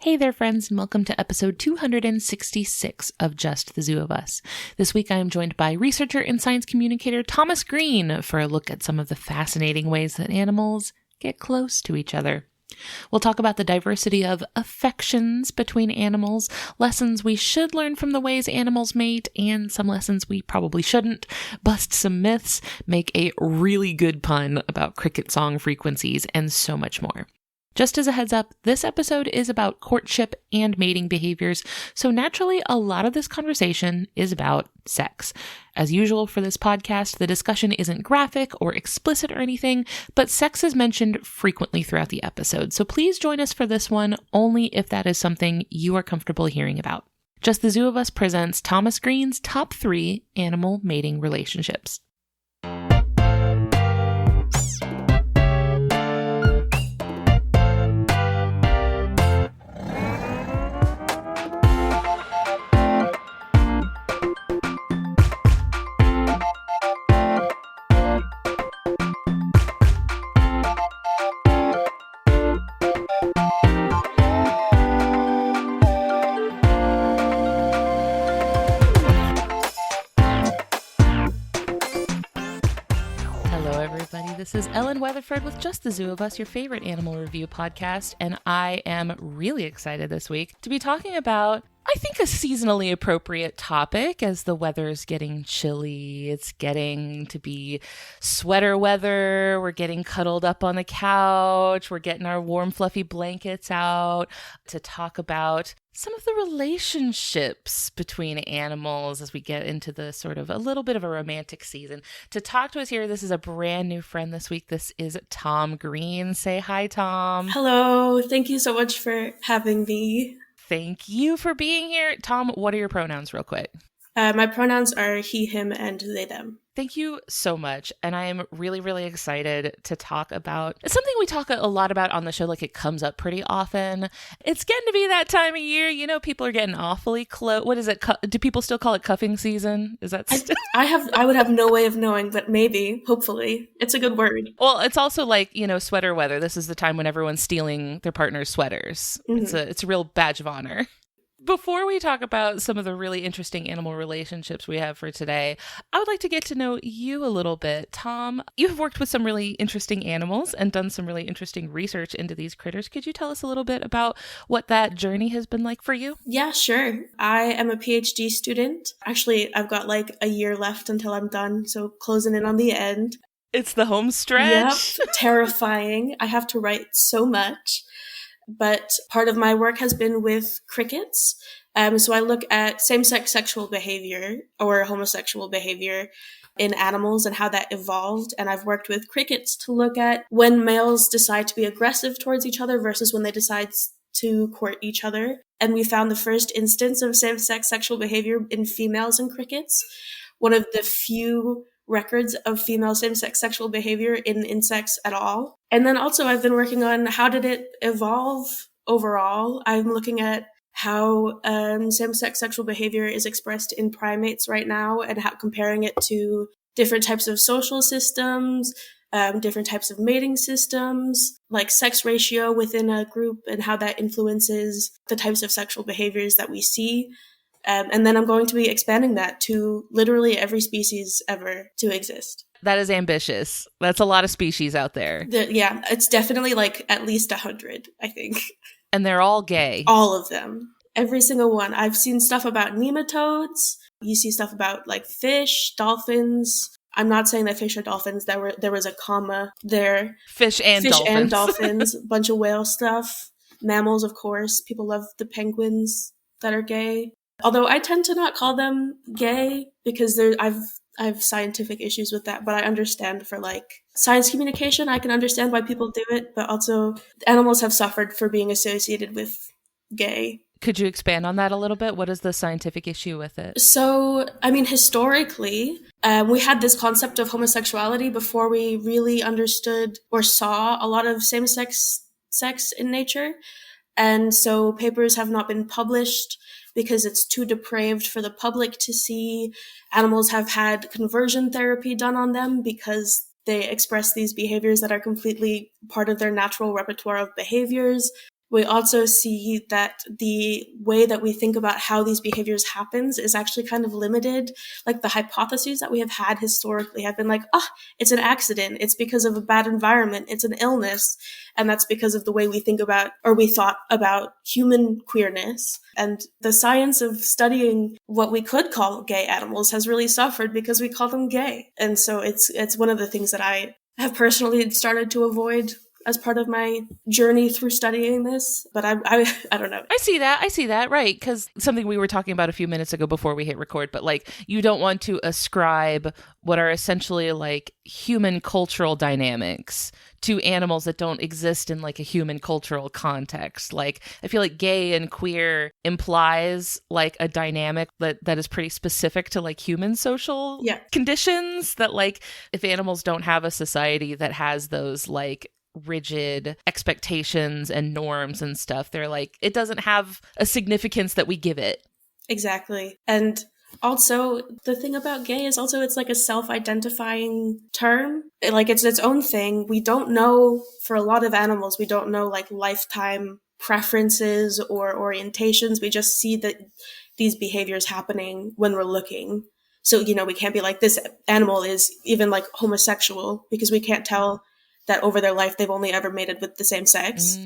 Hey there, friends, and welcome to episode 266 of Just the Zoo of Us. This week I am joined by researcher and science communicator Thomas Green for a look at some of the fascinating ways that animals get close to each other. We'll talk about the diversity of affections between animals, lessons we should learn from the ways animals mate, and some lessons we probably shouldn't, bust some myths, make a really good pun about cricket song frequencies, and so much more. Just as a heads up, this episode is about courtship and mating behaviors, so naturally a lot of this conversation is about sex. As usual for this podcast, the discussion isn't graphic or explicit or anything, but sex is mentioned frequently throughout the episode, so please join us for this one only if that is something you are comfortable hearing about. Just the Zoo of Us presents Thomas Green's Top 3 Animal Mating Relationships. This is Ellen Weatherford with Just the Zoo of Us, your favorite animal review podcast, and I am really excited this week to be talking about, I think, a seasonally appropriate topic as the weather is getting chilly. It's getting to be sweater weather. We're getting cuddled up on the couch. We're getting our warm, fluffy blankets out to talk about some of the relationships between animals as we get into the sort of a little bit of a romantic season. To talk to us here, this is a brand new friend this week. This is Tom Green. Say hi, Tom. Hello. Thank you so much for having me. Thank you for being here. Tom, what are your pronouns real quick? My pronouns are he, him, and they, them. Thank you so much. And I am really, really excited to talk about something we talk a lot about on the show. Like, it comes up pretty often. It's getting to be that time of year. You know, people are getting awfully close. What is it? Do people still call it cuffing season? Is that I would have no way of knowing, but maybe, hopefully. It's a good word. Well, it's also like, you know, sweater weather. This is the time when everyone's stealing their partner's sweaters. Mm-hmm. It's a real badge of honor. Before we talk about some of the really interesting animal relationships we have for today, I would like to get to know you a little bit. Tom, you have worked with some really interesting animals and done some really interesting research into these critters. Could you tell us a little bit about what that journey has been like for you? Yeah, sure. I am a PhD student. Actually, I've got like a year left until I'm done, so closing in on the end. It's the home stretch. Yep, terrifying. I have to write so much. But part of my work has been with crickets. So I look at same-sex sexual behavior or homosexual behavior in animals and how that evolved. And I've worked with crickets to look at when males decide to be aggressive towards each other versus when they decide to court each other. And we found the first instance of same-sex sexual behavior in females in crickets. One of the few records of female same-sex sexual behavior in insects at all. And then also I've been working on how did it evolve overall. I'm looking at how same-sex sexual behavior is expressed in primates right now and how comparing it to different types of social systems, different types of mating systems, like sex ratio within a group and how that influences the types of sexual behaviors that we see. And then I'm going to be expanding that to literally every species ever to exist. That is ambitious. That's a lot of species out there. Yeah, it's definitely like at least 100, I think. And they're all gay. All of them. Every single one. I've seen stuff about nematodes. You see stuff about like fish, dolphins. I'm not saying that fish are dolphins. There was a comma there. Fish and dolphins. A bunch of whale stuff. Mammals, of course. People love the penguins that are gay. Although I tend to not call them gay because I have scientific issues with that, but I understand for like science communication, I can understand why people do it, but also animals have suffered for being associated with gay. Could you expand on that a little bit? What is the scientific issue with it? So, I mean, historically, we had this concept of homosexuality before we really understood or saw a lot of same-sex sex in nature. And so papers have not been published because it's too depraved for the public to see. Animals have had conversion therapy done on them because they express these behaviors that are completely part of their natural repertoire of behaviors. We also see that the way that we think about how these behaviors happens is actually kind of limited. Like the hypotheses that we have had historically have been like, it's an accident. It's because of a bad environment. It's an illness. And that's because of the way we think about, or we thought about human queerness. And the science of studying what we could call gay animals has really suffered because we call them gay. And so it's one of the things that I have personally started to avoid as part of my journey through studying this, but I don't know. I see that, right? Because something we were talking about a few minutes ago before we hit record, but like you don't want to ascribe what are essentially like human cultural dynamics to animals that don't exist in like a human cultural context. Like I feel like gay and queer implies like a dynamic that is pretty specific to like human social conditions, that like if animals don't have a society that has those like rigid expectations and norms and stuff, they're like, it doesn't have a significance that we give it. Exactly. And also the thing about gay is also it's like a self-identifying term. Like it's its own thing. We don't know, for a lot of animals, we don't know like lifetime preferences or orientations. We just see that these behaviors happening when we're looking. So, we can't be like, this animal is even like homosexual, because we can't tell that over their life they've only ever mated with the same sex.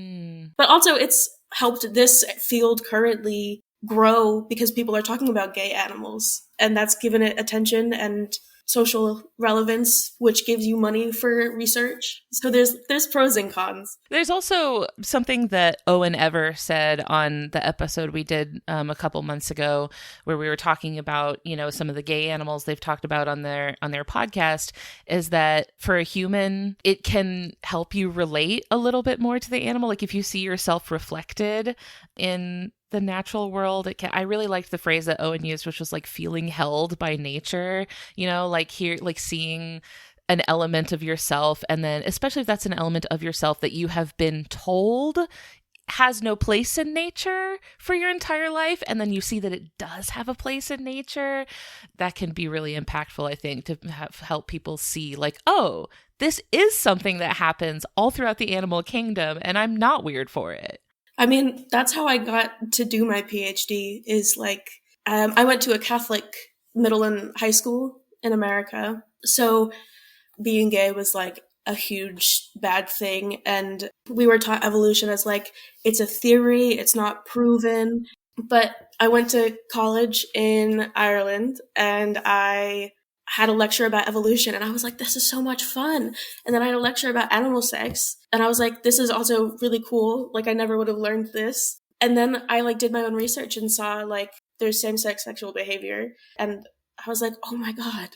But also it's helped this field currently grow because people are talking about gay animals, and that's given it attention and social relevance, which gives you money for research. So there's pros and cons. There's also something that Owen Ever said on the episode we did a couple months ago, where we were talking about, some of the gay animals they've talked about on their podcast, is that for a human, it can help you relate a little bit more to the animal. Like if you see yourself reflected in the natural world, I really liked the phrase that Owen used, which was like feeling held by nature, like here, like seeing an element of yourself. And then especially if that's an element of yourself that you have been told has no place in nature for your entire life, and then you see that it does have a place in nature, that can be really impactful, I think, to help people see like, oh, this is something that happens all throughout the animal kingdom and I'm not weird for it. I mean, that's how I got to do my PhD, is like, I went to a Catholic middle and high school in America. So being gay was like a huge bad thing. And we were taught evolution as like, it's a theory, it's not proven. But I went to college in Ireland and I had a lecture about evolution, and I was like, this is so much fun. And then I had a lecture about animal sex, and I was like, this is also really cool. Like I never would have learned this. And then I like did my own research and saw like there's same-sex sexual behavior, and I was like, oh my God.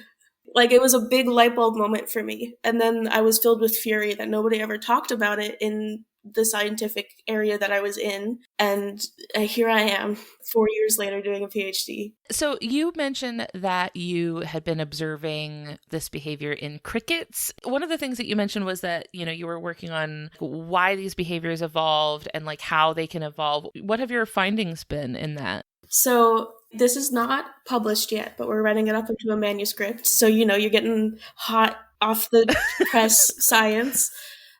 Like it was a big light bulb moment for me. And then I was filled with fury that nobody ever talked about it in the scientific area that I was in. And here I am 4 years later doing a PhD. So you mentioned that you had been observing this behavior in crickets. One of the things that you mentioned was that, you were working on why these behaviors evolved and like how they can evolve. What have your findings been in that? So this is not published yet, but we're writing it up into a manuscript. So, you're getting hot off the press science.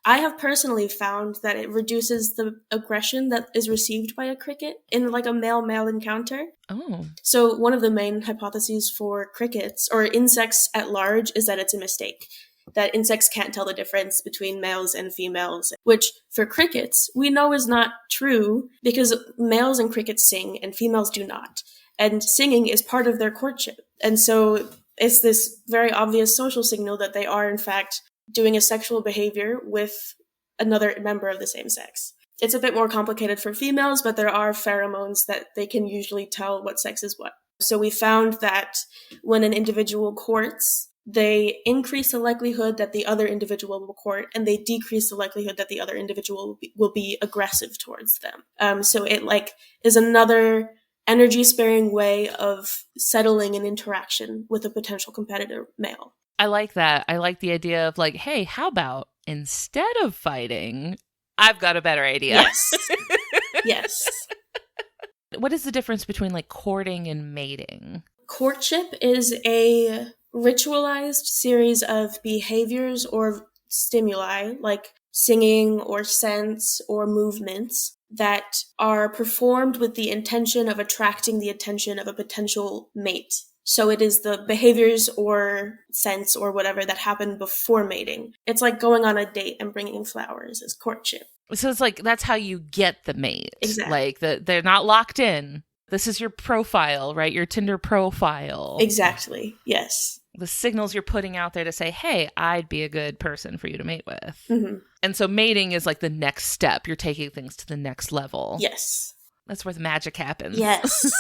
I have personally found that it reduces the aggression that is received by a cricket in like a male-male encounter. Oh. So one of the main hypotheses for crickets or insects at large is that it's a mistake, that insects can't tell the difference between males and females, which for crickets we know is not true because males and crickets sing and females do not. And singing is part of their courtship. And so it's this very obvious social signal that they are in fact doing a sexual behavior with another member of the same sex. It's a bit more complicated for females, but there are pheromones that they can usually tell what sex is what. So we found that when an individual courts, they increase the likelihood that the other individual will court, and they decrease the likelihood that the other individual will be aggressive towards them. So it like is another energy-sparing way of settling an interaction with a potential competitor male. I like that. I like the idea of like, hey, how about instead of fighting, I've got a better idea. Yes. Yes. What is the difference between like courting and mating? Courtship is a ritualized series of behaviors or stimuli like singing or scents or movements that are performed with the intention of attracting the attention of a potential mate. So it is the behaviors or scents or whatever that happen before mating. It's like going on a date and bringing flowers is courtship. So it's like, that's how you get the mate. Exactly. Like, they're not locked in. This is your profile, right? Your Tinder profile. Exactly. Yes. The signals you're putting out there to say, hey, I'd be a good person for you to mate with. Mm-hmm. And so mating is like the next step. You're taking things to the next level. Yes. That's where the magic happens. Yes.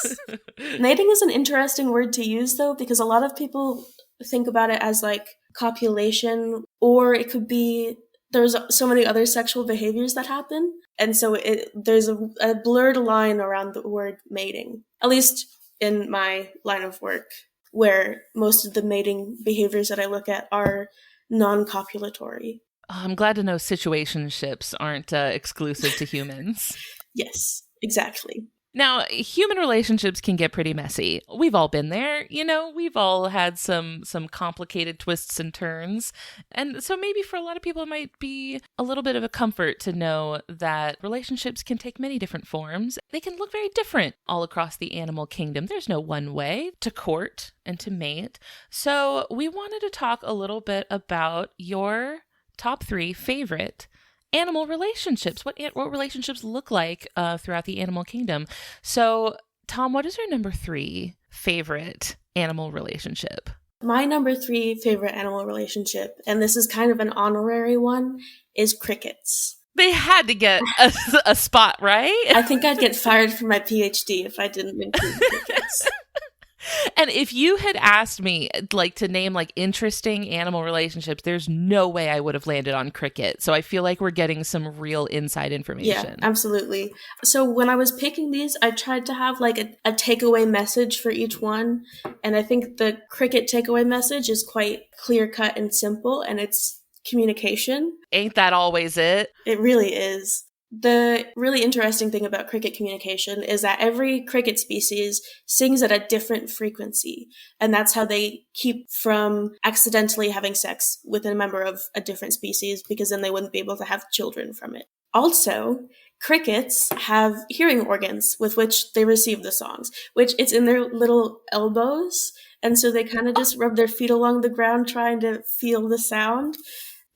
Mating is an interesting word to use, though, because a lot of people think about it as like copulation, or it could be there's so many other sexual behaviors that happen. And so there's a blurred line around the word mating, at least in my line of work, where most of the mating behaviors that I look at are non-copulatory. I'm glad to know situationships aren't exclusive to humans. Yes, exactly. Now, human relationships can get pretty messy. We've all been there, we've all had some complicated twists and turns. And so maybe for a lot of people, it might be a little bit of a comfort to know that relationships can take many different forms. They can look very different all across the animal kingdom. There's no one way to court and to mate. So we wanted to talk a little bit about your top 3 favorite animal relationships, what relationships look like throughout the animal kingdom. So, Tom, what is your number 3 favorite animal relationship? My number 3 favorite animal relationship, and this is kind of an honorary one, is crickets. They had to get a spot, right? I think I'd get fired from my PhD if I didn't include crickets. And if you had asked me to name interesting animal relationships, there's no way I would have landed on cricket. So I feel like we're getting some real inside information. Yeah, absolutely. So when I was picking these, I tried to have a takeaway message for each one. And I think the cricket takeaway message is quite clear cut and simple, and it's communication. Ain't that always it? It really is. The really interesting thing about cricket communication is that every cricket species sings at a different frequency, and that's how they keep from accidentally having sex with a member of a different species, because then they wouldn't be able to have children from it. Also, crickets have hearing organs with which they receive the songs, which it's in their little elbows, and so they kind of just rub their feet along the ground trying to feel the sound.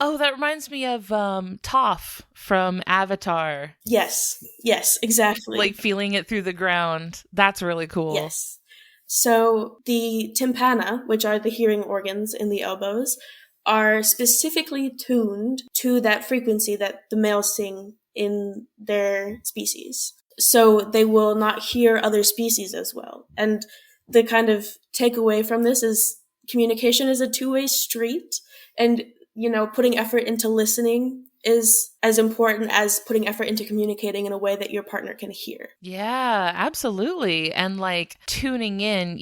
Oh, that reminds me of Toph from Avatar. Yes, exactly. Feeling it through the ground. That's really cool. Yes. So the tympana, which are the hearing organs in the elbows, are specifically tuned to that frequency that the males sing in their species. So they will not hear other species as well. And the kind of takeaway from this is communication is a two-way street, and putting effort into listening is as important as putting effort into communicating in a way that your partner can hear. Yeah, absolutely. And tuning in,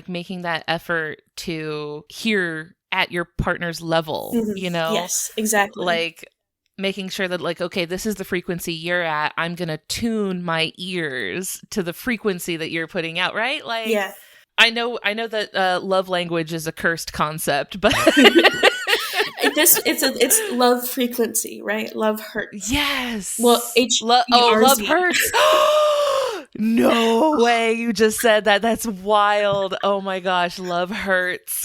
making that effort to hear at your partner's level, Yes, exactly. Making sure that okay, this is the frequency you're at. I'm going to tune my ears to the frequency that you're putting out, right? Yeah. I know that love language is a cursed concept, but it's love frequency, right? Love hurts. Yes. Well, love hurts. No way you just said that. That's wild. Oh my gosh, love hurts.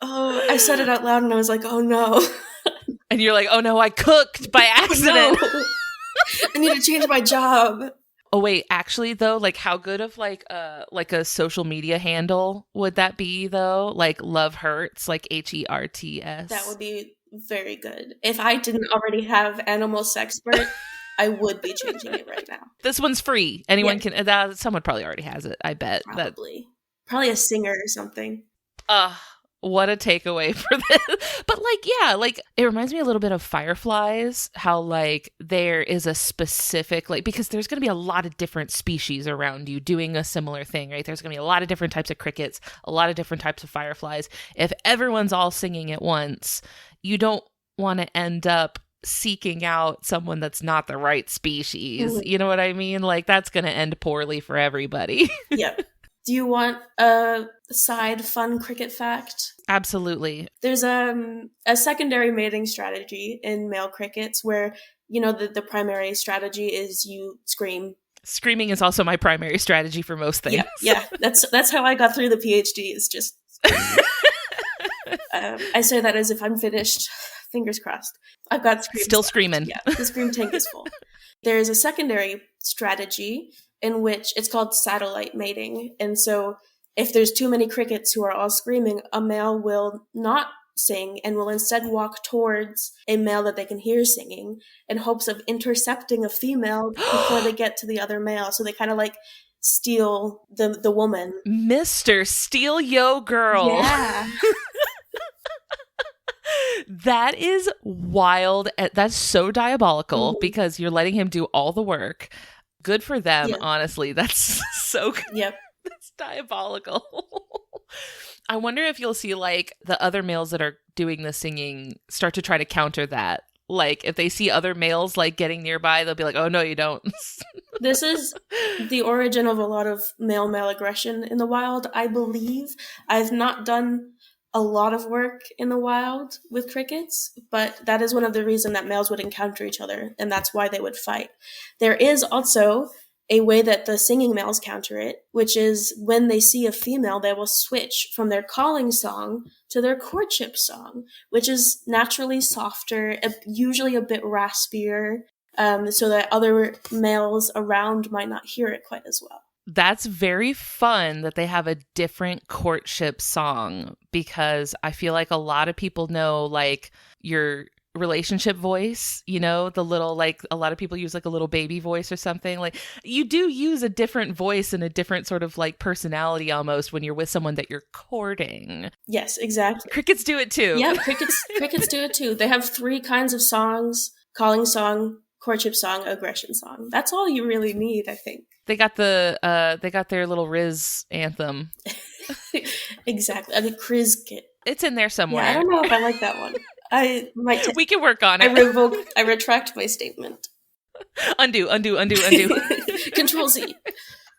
Oh, I said it out loud and I was like, oh no. And you're like, oh no, I cooked by accident. No. I need to change my job. Oh wait, actually though, how good of a social media handle would that be though? Love hurts, HERTS. That would be very good. If I didn't already have animal sexpert, I would be changing it right now. This one's free. Anyone can. Someone probably already has it. I bet. Probably a singer or something. What a takeaway for this. But it reminds me a little bit of fireflies, how there is a specific, because there's going to be a lot of different species around you doing a similar thing, right? There's going to be a lot of different types of crickets, a lot of different types of fireflies. If everyone's all singing at once, you don't want to end up seeking out someone that's not the right species. Mm-hmm. You know what I mean? That's going to end poorly for everybody. Yep. Do you want a side fun cricket fact? Absolutely. There's a secondary mating strategy in male crickets where the primary strategy is you scream. Screaming is also my primary strategy for most things. Yeah. That's how I got through the PhD, is just I say that as if I'm finished. Fingers crossed. I've got screams. Still screaming. Yeah, the scream tank is full. There is a secondary strategy in which it's called satellite mating. And so if there's too many crickets who are all screaming, a male will not sing and will instead walk towards a male that they can hear singing in hopes of intercepting a female before they get to the other male. So they kind of like steal the woman. Mr. Steal Yo Girl. Yeah. That is wild. That's so diabolical because you're letting him do all the work. Good for them, honestly. That's so good. Yep. That's diabolical. I wonder if you'll see like the other males that are doing the singing start to try to counter that. Like if they see other males like getting nearby, they'll be like, oh, no, you don't. This is the origin of a lot of male aggression in the wild, I believe. I've not done a lot of work in the wild with crickets, but that is one of the reasons that males would encounter each other, and that's why they would fight. There is also a way that the singing males counter it, which is when they see a female, they will switch from their calling song to their courtship song, which is naturally softer, usually a bit raspier, so that other males around might not hear it quite as well. That's very fun that they have a different courtship song, because I feel like a lot of people know like your relationship voice, the little, like a lot of people use like a little baby voice or something. Like you do use a different voice and a different sort of like personality almost when you're with someone that you're courting. Yes, exactly. Crickets do it too. Yeah, crickets do it too. They have 3 kinds of songs: calling song, courtship song, aggression song. That's all you really need, I think. They got their little Riz anthem. Exactly. The Kriz kit. It's in there somewhere. Yeah, I don't know if I like that one. I might. We can work on it. I retract my statement. Undo. Control Z.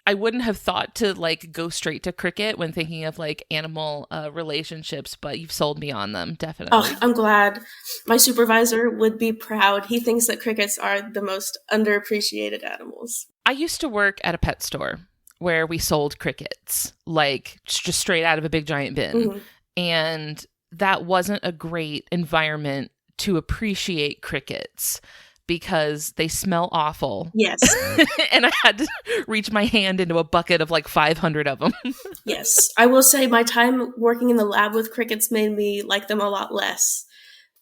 I wouldn't have thought to like go straight to cricket when thinking of like animal relationships, but you've sold me on them, definitely. Oh, I'm glad. My supervisor would be proud. He thinks that crickets are the most underappreciated animals. I used to work at a pet store where we sold crickets, like just straight out of a big giant bin. Mm-hmm. And that wasn't a great environment to appreciate crickets because they smell awful. Yes. And I had to reach my hand into a bucket of like 500 of them. Yes. I will say my time working in the lab with crickets made me like them a lot less,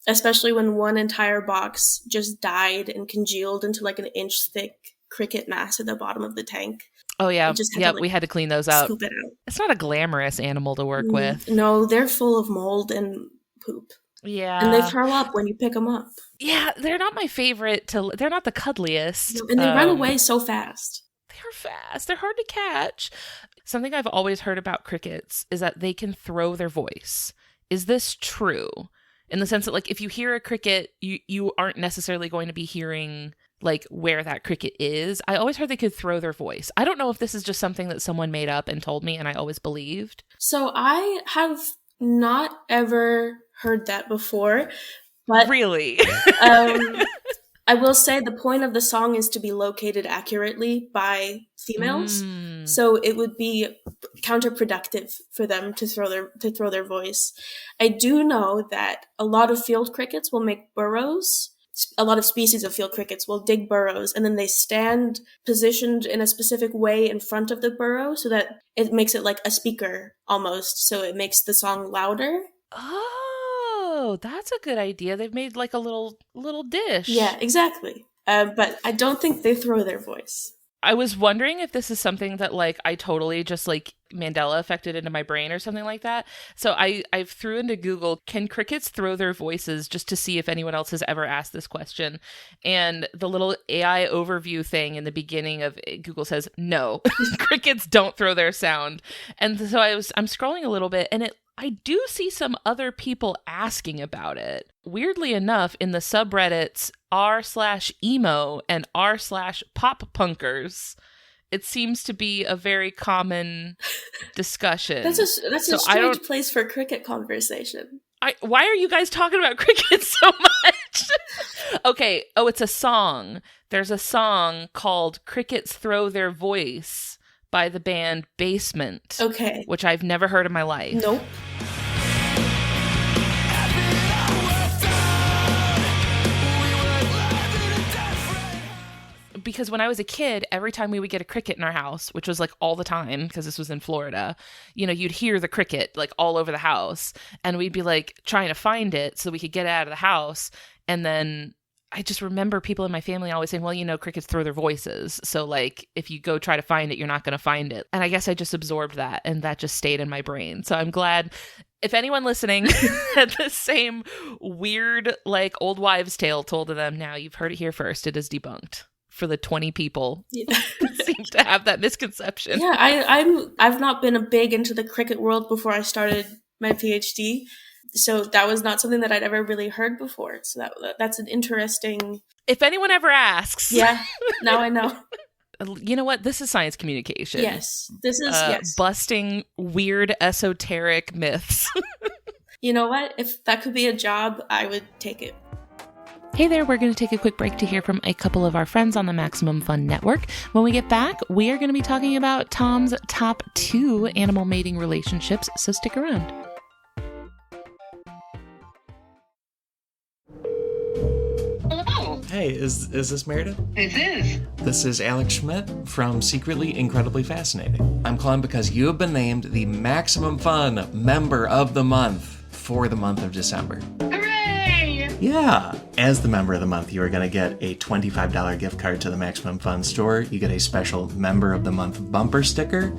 especially when one entire box just died and congealed into like an inch thick cricket mass at the bottom of the tank. Oh, yeah. We had to clean those out. Scoop it out. It's not a glamorous animal to work with. No, they're full of mold and poop. Yeah. And they throw up when you pick them up. Yeah, they're not my favorite. They're not the cuddliest. No, and they run away so fast. They're fast. They're hard to catch. Something I've always heard about crickets is that they can throw their voice. Is this true? In the sense that, like, if you hear a cricket, you aren't necessarily going to be hearing like where that cricket is. I always heard they could throw their voice. I don't know if this is just something that someone made up and told me and I always believed. So I have not ever heard that before. But really? I will say the point of the song is to be located accurately by females. So it would be counterproductive for them to throw their voice. I do know that a lot of field crickets will make burrows. A lot of species of field crickets will dig burrows and then they stand positioned in a specific way in front of the burrow so that it makes it like a speaker almost. So it makes the song louder. Oh, that's a good idea. They've made like a little dish. Yeah, exactly. But I don't think they throw their voice. I was wondering if this is something that like I totally just like Mandela affected into my brain or something like that. So I threw into Google, can crickets throw their voices, just to see if anyone else has ever asked this question. And the little AI overview thing in the beginning of Google says, no, crickets don't throw their sound. And so I'm scrolling a little bit and I do see some other people asking about it. Weirdly enough, in the subreddits r/emo and r/pop-punkers, it seems to be a very common discussion. That's a strange place for cricket conversation. Why are you guys talking about cricket so much? Okay. Oh, it's a song. There's a song called Crickets Throw Their Voice by the band Basement. Okay. Which I've never heard in my life. Nope. Because when I was a kid, every time we would get a cricket in our house, which was like all the time because this was in Florida, you know, you'd hear the cricket like all over the house, and we'd be like trying to find it so we could get it out of the house. And then I just remember people in my family always saying, well, you know, crickets throw their voices. So like if you go try to find it, you're not going to find it. And I guess I just absorbed that, and that just stayed in my brain. So I'm glad if anyone listening had the same weird like old wives' tale told to them, now you've heard it here first. It is debunked. For the 20 people that seem to have that misconception. Yeah, I've not been a big into the cricket world before I started my PhD, so that was not something that I'd ever really heard before. So that's an interesting. If anyone ever asks, yeah, now I know. You know what? This is science communication. Yes, this is yes. Busting weird esoteric myths. You know what? If that could be a job, I would take it. Hey there, we're going to take a quick break to hear from a couple of our friends on the Maximum Fun Network. When we get back, we are going to be talking about Tom's top 2 animal mating relationships, so stick around. Hello. Hey, is this Meredith? This is. This is Alex Schmidt from Secretly Incredibly Fascinating. I'm calling because you have been named the Maximum Fun Member of the Month for the month of December. Hooray! Yeah. As the Member of the Month, you are going to get a $25 gift card to the Maximum Fun store. You get a special Member of the Month bumper sticker,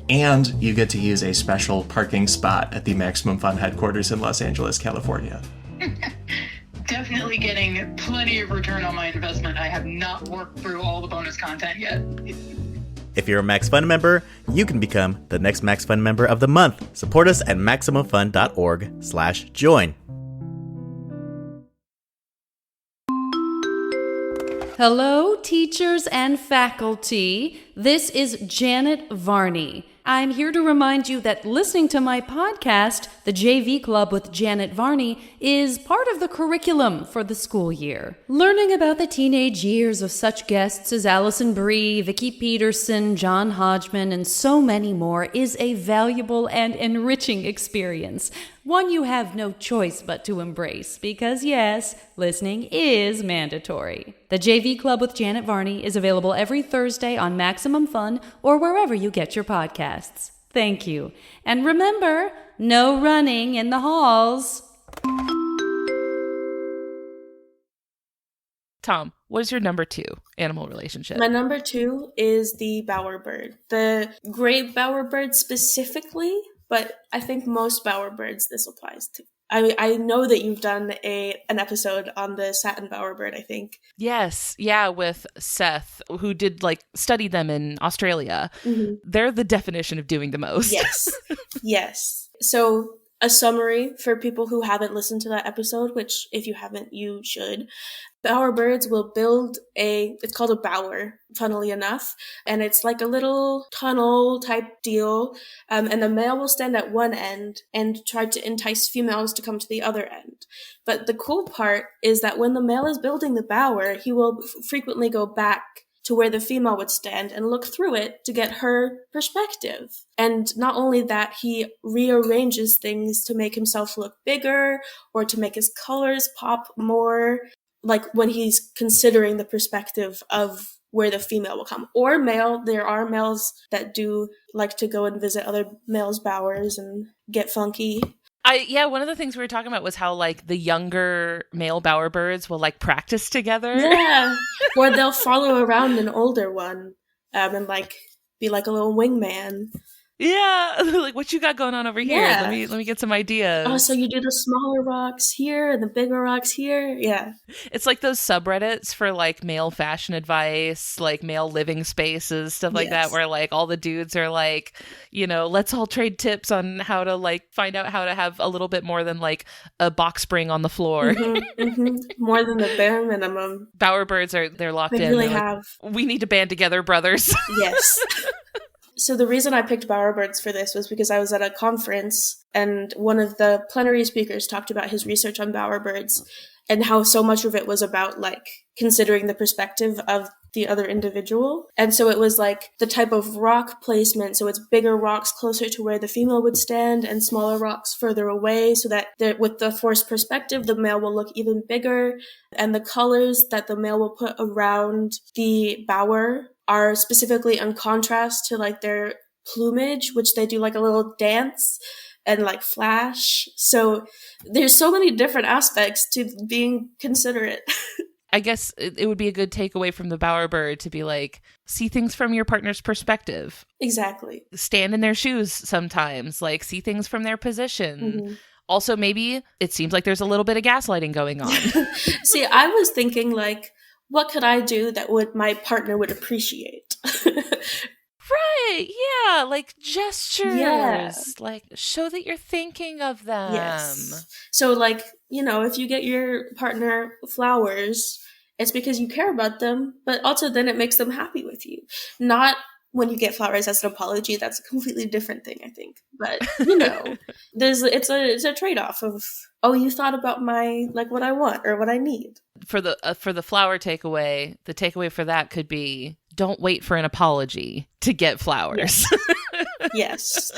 and you get to use a special parking spot at the Maximum Fun headquarters in Los Angeles, California. Definitely getting plenty of return on my investment. I have not worked through all the bonus content yet. If you're a Max Fun member, you can become the next Max Fun member of the month. Support us at MaximumFun.org/join. Hello, teachers and faculty. This is Janet Varney. I'm here to remind you that listening to my podcast, The JV Club with Janet Varney, is part of the curriculum for the school year. Learning about the teenage years of such guests as Allison Brie, Vicki Peterson, John Hodgman, and so many more is a valuable and enriching experience. One you have no choice but to embrace because, yes, listening is mandatory. The JV Club with Janet Varney is available every Thursday on Maximum Fun or wherever you get your podcasts. Thank you. And remember, no running in the halls. Tom, what is your number 2 animal relationship? My number 2 is the bowerbird. The gray bowerbird specifically, but I think most bowerbirds this applies to. I know that you've done an episode on the satin bowerbird, I think. Yes. Yeah, with Seth, who did study them in Australia. Mm-hmm. They're the definition of doing the most. Yes. Yes. So a summary for people who haven't listened to that episode, which if you haven't, you should. Bowerbirds will build it's called a bower, funnily enough, and it's like a little tunnel type deal, and the male will stand at one end and try to entice females to come to the other end. But the cool part is that when the male is building the bower, he will frequently go back to where the female would stand and look through it to get her perspective. And not only that, he rearranges things to make himself look bigger or to make his colors pop more, like when he's considering the perspective of where the female will come. Or male, there are males that do like to go and visit other males' bowers and get funky. One of the things we were talking about was how the younger male bowerbirds will practice together. Yeah. Or they'll follow around an older one and be like a little wingman. Yeah, what you got going on over here? Yeah. Let me get some ideas. Oh, so you do the smaller rocks here and the bigger rocks here? Yeah. It's like those subreddits for male fashion advice, male living spaces, stuff like that, where all the dudes are let's all trade tips on how to find out how to have a little bit more than a box spring on the floor. Mm-hmm, mm-hmm. More than the bare minimum. Bowerbirds they're locked in. They really have. We need to band together, brothers. Yes. So the reason I picked bowerbirds for this was because I was at a conference and one of the plenary speakers talked about his research on bowerbirds and how so much of it was about like considering the perspective of the other individual. And so it was like the type of rock placement. So it's bigger rocks closer to where the female would stand and smaller rocks further away so that with the forced perspective, the male will look even bigger. And the colors that the male will put around the bower are specifically in contrast to like their plumage, which they do like a little dance and like flash. So there's so many different aspects to being considerate. I guess it would be a good takeaway from the bowerbird to be like, see things from your partner's perspective. Exactly. Stand in their shoes sometimes, like see things from their position. Mm-hmm. Also, maybe it seems like there's a little bit of gaslighting going on. See, I was thinking like, what could I do that my partner would appreciate? Right, yeah, like gestures, Yeah. like show that you're thinking of them. Yes. So like, if you get your partner flowers, it's because you care about them, but also then it makes them happy with you. Not when you get flowers as an apology, that's a completely different thing, I think. But, it's a trade-off of, oh, you thought about what I want or what I need. For the flower takeaway, the takeaway for that could be, don't wait for an apology to get flowers. Yes.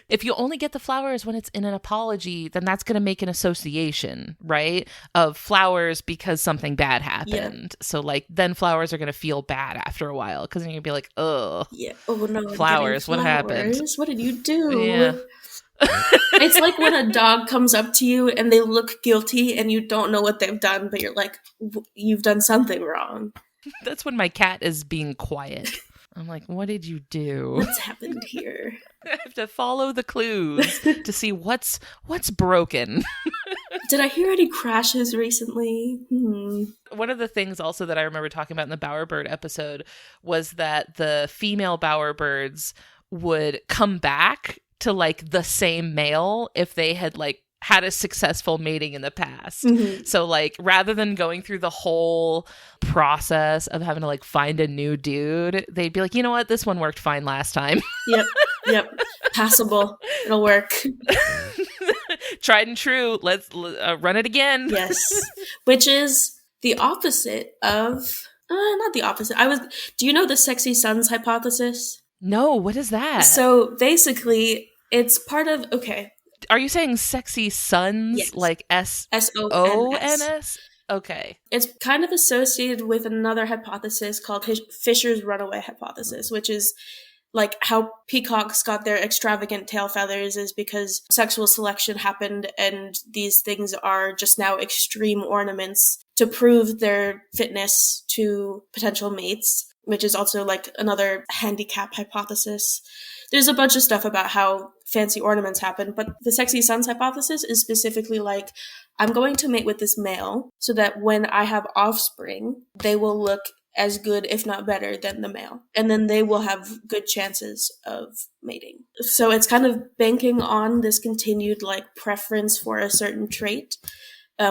If you only get the flowers when it's in an apology, then that's going to make an association, right? Of flowers because something bad happened. Yeah. So like then flowers are going to feel bad after a while because then you'll be like, oh, yeah. Oh no, flowers, what happened? What did you do? Yeah. It's like when a dog comes up to you and they look guilty and you don't know what they've done, but you're like, you've done something wrong. That's when my cat is being quiet. I'm like, what did you do? What's happened here? I have to follow the clues to see what's broken. Did I hear any crashes recently? One of the things also that I remember talking about in the bowerbird episode was that the female bowerbirds would come back to like the same male if they had like had a successful mating in the past. Mm-hmm. So like rather than going through the whole process of having to like find a new dude, they'd be like, you know what, this one worked fine last time. Yep. Passable. It'll work. Tried and true. Let's run it again. Yes. Which is the opposite of not the opposite. Do you know the sexy sons hypothesis? No, what is that? So basically it's part of Are you saying sexy sons? Yes. Like SONS? Okay. It's kind of associated with another hypothesis called Fisher's runaway hypothesis, which is like how peacocks got their extravagant tail feathers is because sexual selection happened and these things are just now extreme ornaments to prove their fitness to potential mates, which is also like another handicap hypothesis. There's a bunch of stuff about how fancy ornaments happen, but the sexy sons hypothesis is specifically like, I'm going to mate with this male so that when I have offspring, they will look as good, if not better, than the male. And then they will have good chances of mating. So it's kind of banking on this continued like preference for a certain trait,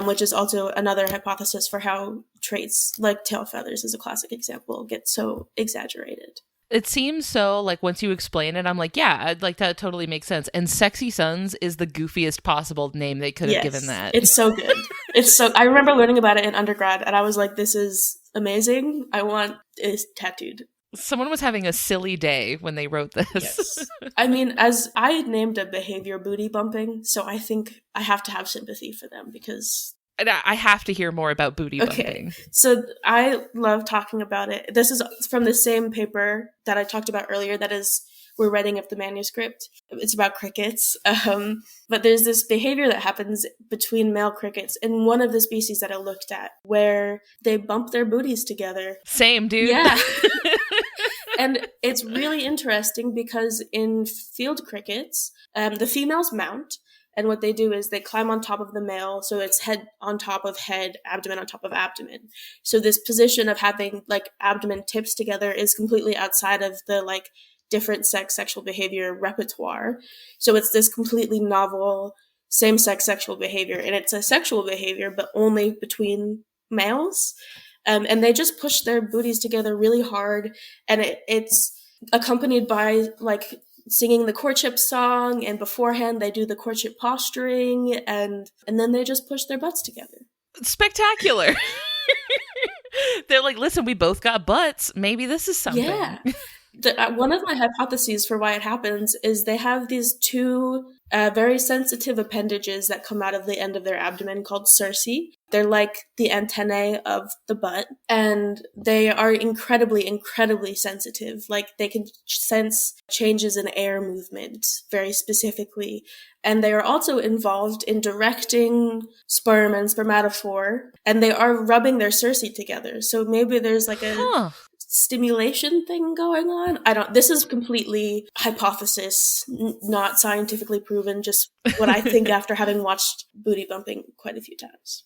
which is also another hypothesis for how traits like tail feathers is a classic example get so exaggerated. It seems so, like, once you explain it, I'm like, yeah, like, that totally makes sense. And Sexy Sons is the goofiest possible name they could have given that. It's so good. I remember learning about it in undergrad, and I was like, this is amazing. I want it tattooed. Someone was having a silly day when they wrote this. Yes. I mean, as I named a behavior booty bumping, so I think I have to have sympathy for them because... I have to hear more about booty bumping. So I love talking about it. This is from the same paper that I talked about earlier. That is, we're writing up the manuscript. It's about crickets. But there's this behavior that happens between male crickets in one of the species that I looked at where they bump their booties together. Same, dude. Yeah. And it's really interesting because in field crickets, the females mount. And what they do is they climb on top of the male. So it's head on top of head, abdomen on top of abdomen. So this position of having like abdomen tips together is completely outside of the like different sex sexual behavior repertoire. So it's this completely novel same-sex sexual behavior. And it's a sexual behavior, but only between males. And they just push their booties together really hard. And it's accompanied by like singing the courtship song, and beforehand they do the courtship posturing, and then they just push their butts together. Spectacular. They're like, listen, we both got butts. Maybe this is something. Yeah. One of my hypotheses for why it happens is they have these two very sensitive appendages that come out of the end of their abdomen called cerci. They're like the antennae of the butt, and they are incredibly, incredibly sensitive. Like they can sense changes in air movement very specifically. And they are also involved in directing sperm and spermatophore, and they are rubbing their cerci together. So maybe there's like a stimulation thing going on. This is completely hypothesis, not scientifically proven, just what I think after having watched booty bumping quite a few times.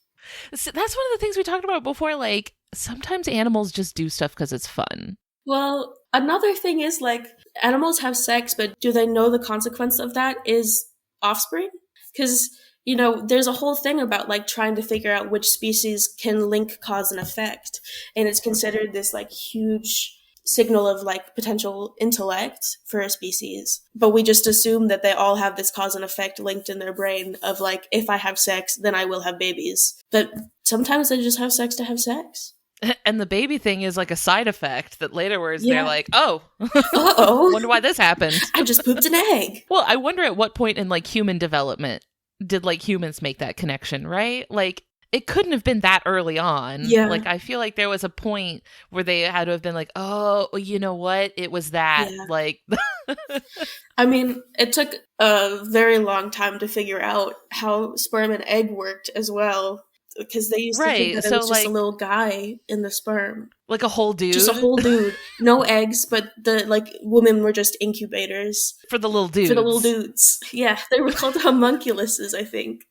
So that's one of the things we talked about before. Like, sometimes animals just do stuff because it's fun. Well, another thing is like animals have sex, but do they know the consequence of that is offspring? Because, you know, there's a whole thing about like trying to figure out which species can link cause and effect. And it's considered this like huge signal of like potential intellect for a species. But we just assume that they all have this cause and effect linked in their brain of like, if I have sex, then I will have babies. But sometimes they just have sex to have sex. And the baby thing is like a side effect that laterwards they're like, oh, uh-oh, wonder why this happened. I just pooped an egg. Well, I wonder at what point in like human development did like humans make that connection, right? Like, it couldn't have been that early on. Yeah. Like, I feel like there was a point where they had to have been like, oh, you know what? It was that. Yeah. Like, I mean, it took a very long time to figure out how sperm and egg worked as well. Because they used to think that it was just a little guy in the sperm. Like a whole dude? Just a whole dude. No eggs, but the like women were just incubators. For the little dudes. For the little dudes. Yeah, they were called homunculuses, I think.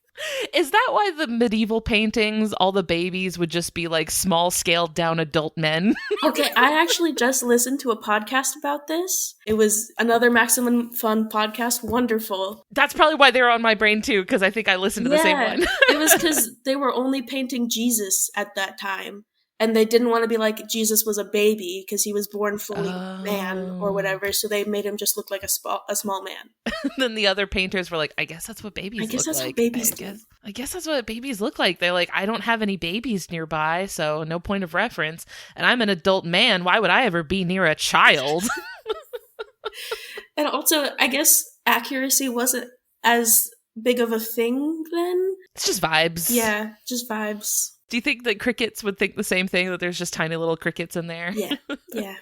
Is that why the medieval paintings, all the babies would just be like small scaled down adult men? Okay, I actually just listened to a podcast about this. It was another Maximum Fun podcast. Wonderful. That's probably why they were on my brain too, because I think I listened to the same one. It was because they were only painting Jesus at that time. And they didn't want to be like Jesus was a baby because he was born fully man or whatever. So they made him just look like a small man. Then the other painters were like, I guess that's what babies look like. I guess that's what babies look like. They're like, I don't have any babies nearby, so no point of reference. And I'm an adult man. Why would I ever be near a child? And also, I guess accuracy wasn't as big of a thing then. It's just vibes. Yeah, just vibes. Do you think that crickets would think the same thing, that there's just tiny little crickets in there? Yeah.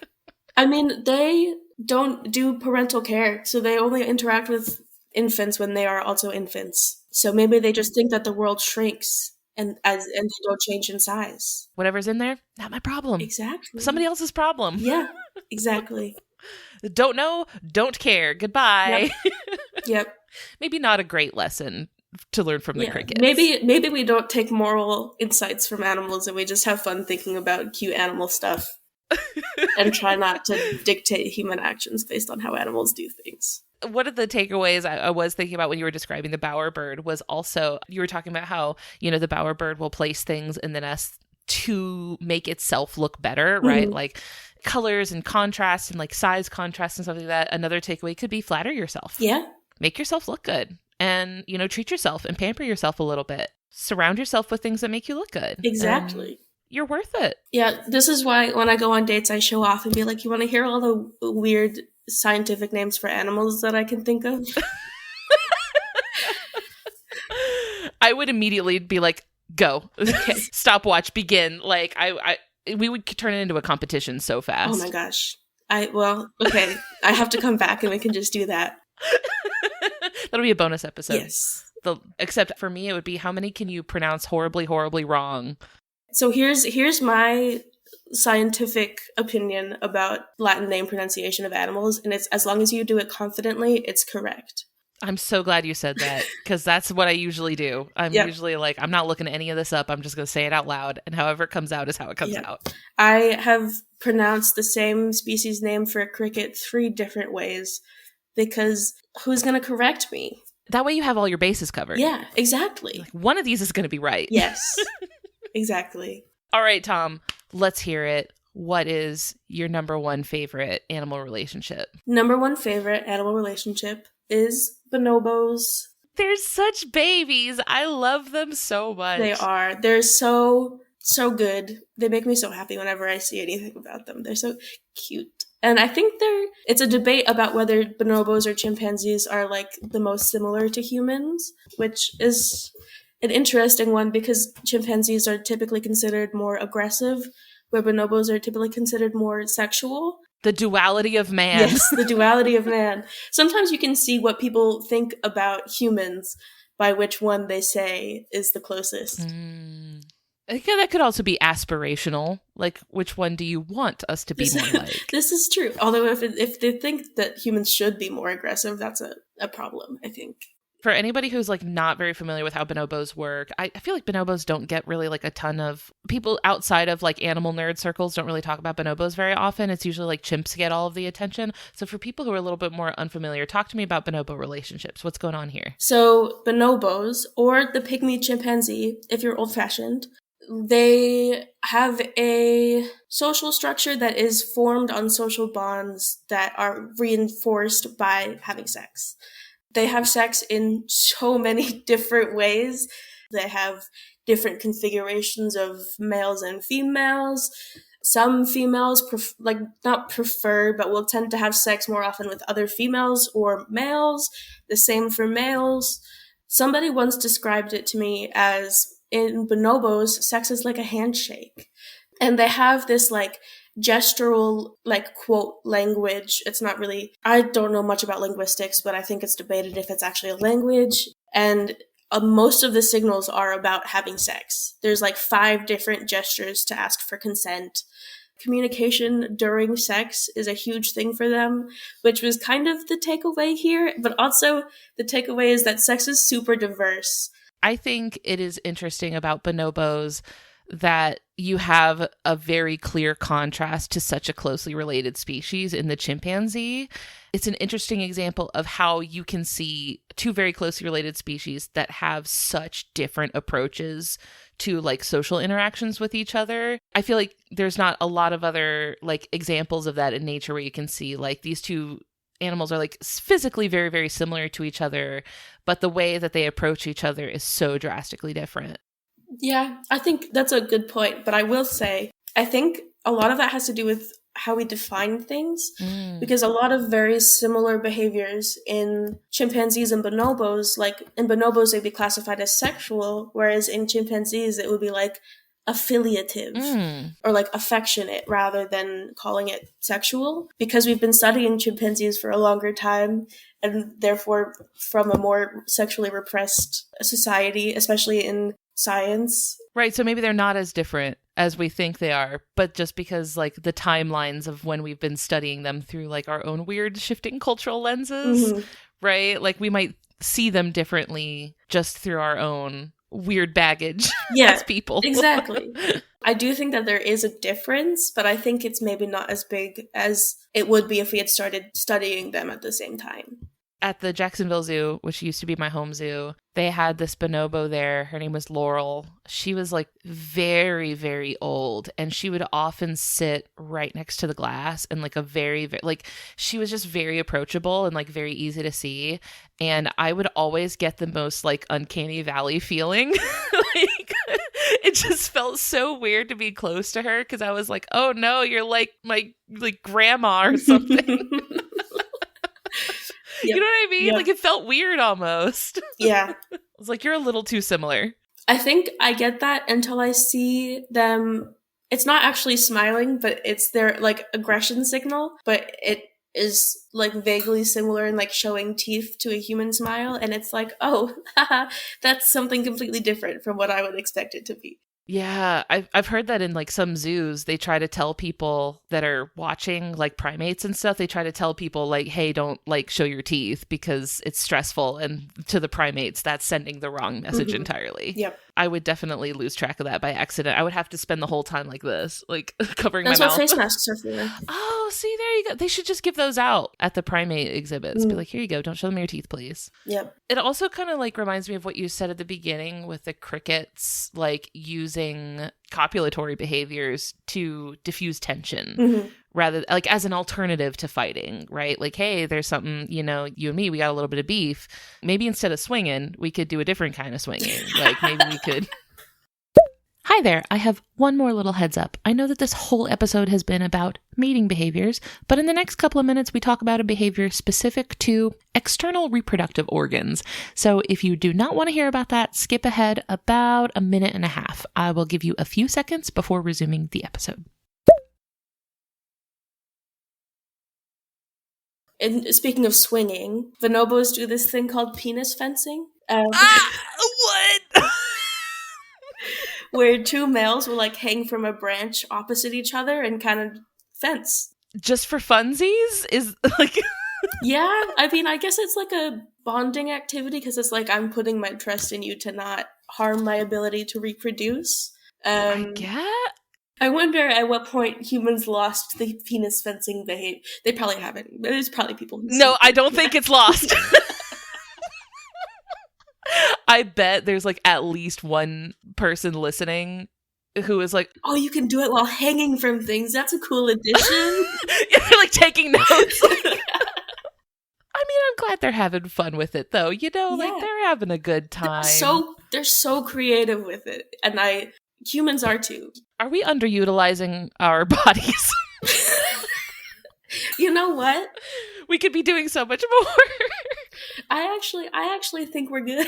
I mean, they don't do parental care, so they only interact with infants when they are also infants. So maybe they just think that the world shrinks and they don't change in size. Whatever's in there, not my problem. Exactly. Somebody else's problem. Yeah, exactly. Don't know, don't care. Goodbye. Yep. Maybe not a great lesson to learn from the crickets. Maybe we don't take moral insights from animals and we just have fun thinking about cute animal stuff and try not to dictate human actions based on how animals do things. One of the takeaways I was thinking about when you were describing the bowerbird was also, you were talking about how, you know, the bowerbird will place things in the nest to make itself look better, right? Mm-hmm. Like colors and contrast and like size contrast and stuff like that. Another takeaway could be flatter yourself. Yeah. Make yourself look good. And, you know, treat yourself and pamper yourself a little bit. Surround yourself with things that make you look good. Exactly. You're worth it. Yeah, this is why when I go on dates, I show off and be like, you want to hear all the weird scientific names for animals that I can think of? I would immediately be like, go. Okay. Stopwatch, begin. Like, we would turn it into a competition so fast. Oh my gosh. Okay. I have to come back and we can just do that. That'll be a bonus episode. Yes. Except for me, it would be, how many can you pronounce horribly, horribly wrong? So here's my scientific opinion about Latin name pronunciation of animals, and it's as long as you do it confidently, it's correct. I'm so glad you said that, because that's what I usually do. I'm usually like, I'm not looking any of this up. I'm just going to say it out loud, and however it comes out is how it comes out. I have pronounced the same species name for a cricket 3 different ways, because who's going to correct me? That way you have all your bases covered. Yeah, exactly. Like, one of these is going to be right. Yes, exactly. All right, Tom, let's hear it. what is your number one favorite animal relationship? Number one favorite animal relationship is bonobos. They're such babies. I love them so much. They are. They're so good. They make me so happy whenever I see anything about them. They're so cute. And I think it's a debate about whether bonobos or chimpanzees are like the most similar to humans, which is an interesting one because chimpanzees are typically considered more aggressive, where bonobos are typically considered more sexual. The duality of man. Yes, the duality of man. Sometimes you can see what people think about humans by which one they say is the closest. I think that could also be aspirational. Like, which one do you want us to be more like? This is true. Although if they think that humans should be more aggressive, that's a problem, I think. For anybody who's like not very familiar with how bonobos work, I feel like bonobos don't get really like a ton of people outside of like animal nerd circles don't really talk about bonobos very often. It's usually like chimps get all of the attention. So for people who are a little bit more unfamiliar, talk to me about bonobo relationships. What's going on here? So bonobos, or the pygmy chimpanzee, if you're old-fashioned, they have a social structure that is formed on social bonds that are reinforced by having sex. They have sex in so many different ways. They have different configurations of males and females. Some females, not prefer, but will tend to have sex more often with other females or males. The same for males. Somebody once described it to me as, in bonobos, sex is like a handshake. And they have this like gestural, like, quote, language. It's not really, I don't know much about linguistics, but I think it's debated if it's actually a language. And most of the signals are about having sex. There's like 5 different gestures to ask for consent. Communication during sex is a huge thing for them, which was kind of the takeaway here. But also the takeaway is that sex is super diverse. I think it is interesting about bonobos that you have a very clear contrast to such a closely related species in the chimpanzee. It's an interesting example of how you can see 2 very closely related species that have such different approaches to like social interactions with each other. I feel like there's not a lot of other like examples of that in nature where you can see like these 2 animals are like physically very, very similar to each other, but the way that they approach each other is so drastically different. Yeah, I think that's a good point. But I will say, I think a lot of that has to do with how we define things, because a lot of very similar behaviors in chimpanzees and bonobos, like in bonobos, they'd be classified as sexual, whereas in chimpanzees, it would be like affiliative or like affectionate rather than calling it sexual, because we've been studying chimpanzees for a longer time and therefore from a more sexually repressed society, especially in science. Right. So maybe they're not as different as we think they are, but just because like the timelines of when we've been studying them through like our own weird shifting cultural lenses, right? Like we might see them differently just through our own weird baggage as people. Exactly. I do think that there is a difference, but I think it's maybe not as big as it would be if we had started studying them at the same time. At the Jacksonville Zoo, which used to be my home zoo, they had this bonobo there. Her name was Laurel. She was like very, very old, and she would often sit right next to the glass and like like she was just very approachable and like very easy to see. And I would always get the most like uncanny valley feeling. Like it just felt so weird to be close to her because I was like, oh no, you're like my like grandma or something. Yep. You know what I mean? Yep. Like, it felt weird almost. Yeah. I was like, you're a little too similar. I think I get that until I see them. It's not actually smiling, but it's their, like, aggression signal. But it is, like, vaguely similar in, like, showing teeth to a human smile. And it's like, oh, that's something completely different from what I would expect it to be. Yeah, I've heard that in like some zoos, they try to tell people that are watching like primates and stuff, they try to tell people like, hey, don't like show your teeth because it's stressful. And to the primates, that's sending the wrong message entirely. Yep. I would definitely lose track of that by accident. I would have to spend the whole time like this, like covering That's my mouth. That's what face masks are for. Oh, see, there you go. They should just give those out at the primate exhibits. Be like, here you go. Don't show them your teeth, please. Yep. It also kind of like reminds me of what you said at the beginning with the crickets, like using copulatory behaviors to diffuse tension rather like as an alternative to fighting, right? Like, hey, there's something, you and me, we got a little bit of beef. Maybe instead of swinging, we could do a different kind of swinging. Like maybe we could. Hi there, I have one more little heads up. I know that this whole episode has been about mating behaviors, but in the next couple of minutes, we talk about a behavior specific to external reproductive organs. So if you do not want to hear about that, skip ahead about a minute and a half. I will give you a few seconds before resuming the episode. And speaking of swinging, bonobos do this thing called penis fencing. What? Where two males will like hang from a branch opposite each other and kind of fence. Just for funsies? Is like Yeah, I mean, I guess it's like a bonding activity because it's like I'm putting my trust in you to not harm my ability to reproduce. I get. I wonder at what point humans lost the penis fencing behavior. They probably haven't. There's probably people who No, I don't think it's lost. I bet there's like at least one person listening who is like, oh, you can do it while hanging from things. That's a cool addition. You're like taking notes. I mean, I'm glad they're having fun with it though. Like they're having a good time. They're so creative with it. And humans are too. Are we underutilizing our bodies? You know what? We could be doing so much more. I actually think we're good.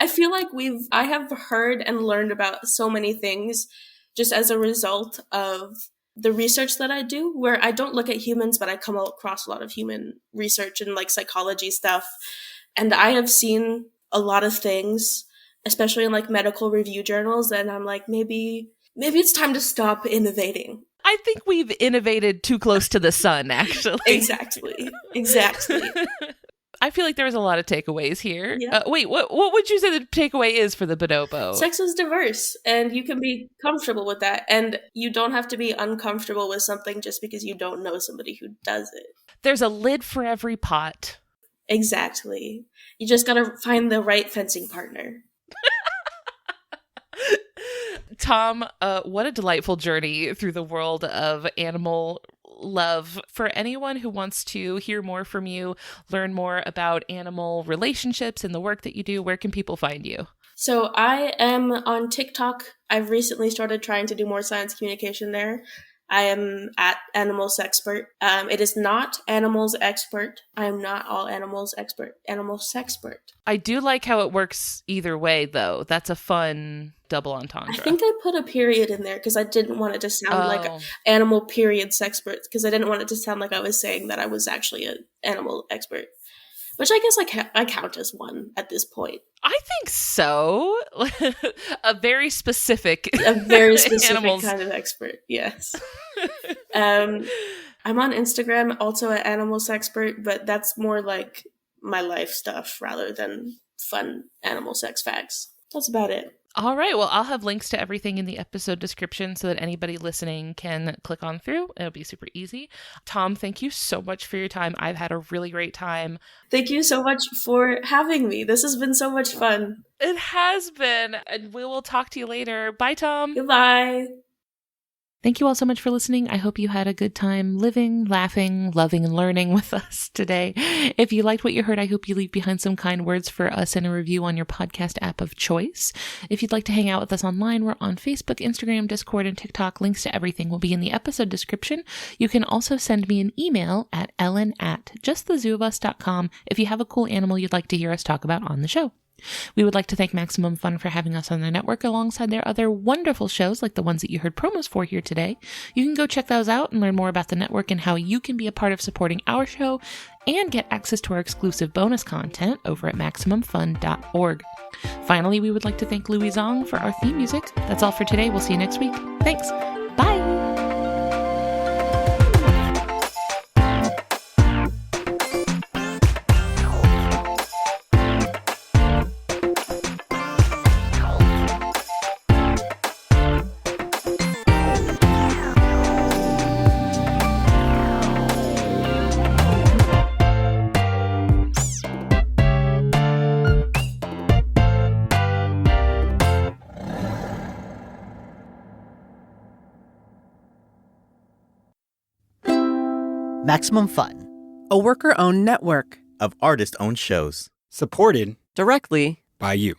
I feel like I have heard and learned about so many things just as a result of the research that I do, where I don't look at humans, but I come across a lot of human research and like psychology stuff. And I have seen a lot of things, especially in like medical review journals, and I'm like, maybe it's time to stop innovating. I think we've innovated too close to the sun, actually. Exactly. I feel like there was a lot of takeaways here. Yeah. Wait, what would you say the takeaway is for the bonobo? Sex is diverse, and you can be comfortable with that, and you don't have to be uncomfortable with something just because you don't know somebody who does it. There's a lid for every pot. Exactly. You just gotta find the right fencing partner. Tom, what a delightful journey through the world of animal love. For anyone who wants to hear more from you, learn more about animal relationships and the work that you do, where can people find you? So I am on TikTok. I've recently started trying to do more science communication there. I am at Animals Expert. It is not Animals Expert. I am not all animals expert. Animals Expert. I do like how it works either way, though. That's a fun double entendre. I think I put a period in there because I didn't want it to sound like animal period sexpert, because I didn't want it to sound like I was saying that I was actually an animal expert. Which I guess I count as one at this point. I think so. A very specific animals kind of expert, yes. I'm on Instagram, also at Animals Expert, but that's more like my life stuff rather than fun animal sex facts. That's about it. All right. Well, I'll have links to everything in the episode description so that anybody listening can click on through. It'll be super easy. Tom, thank you so much for your time. I've had a really great time. Thank you so much for having me. This has been so much fun. It has been. And we will talk to you later. Bye, Tom. Goodbye. Thank you all so much for listening. I hope you had a good time living, laughing, loving, and learning with us today. If you liked what you heard, I hope you leave behind some kind words for us and a review on your podcast app of choice. If you'd like to hang out with us online, we're on Facebook, Instagram, Discord, and TikTok. Links to everything will be in the episode description. You can also send me an email at ellen@justthezooofus.com if you have a cool animal you'd like to hear us talk about on the show. We would like to thank Maximum Fun for having us on their network alongside their other wonderful shows like the ones that you heard promos for here today. You can go check those out and learn more about the network and how you can be a part of supporting our show and get access to our exclusive bonus content over at MaximumFun.org. Finally, we would like to thank Louis Zong for our theme music. That's all for today. We'll see you next week. Thanks. Bye. Maximum Fun, a worker-owned network of artist-owned shows. Supported directly by you.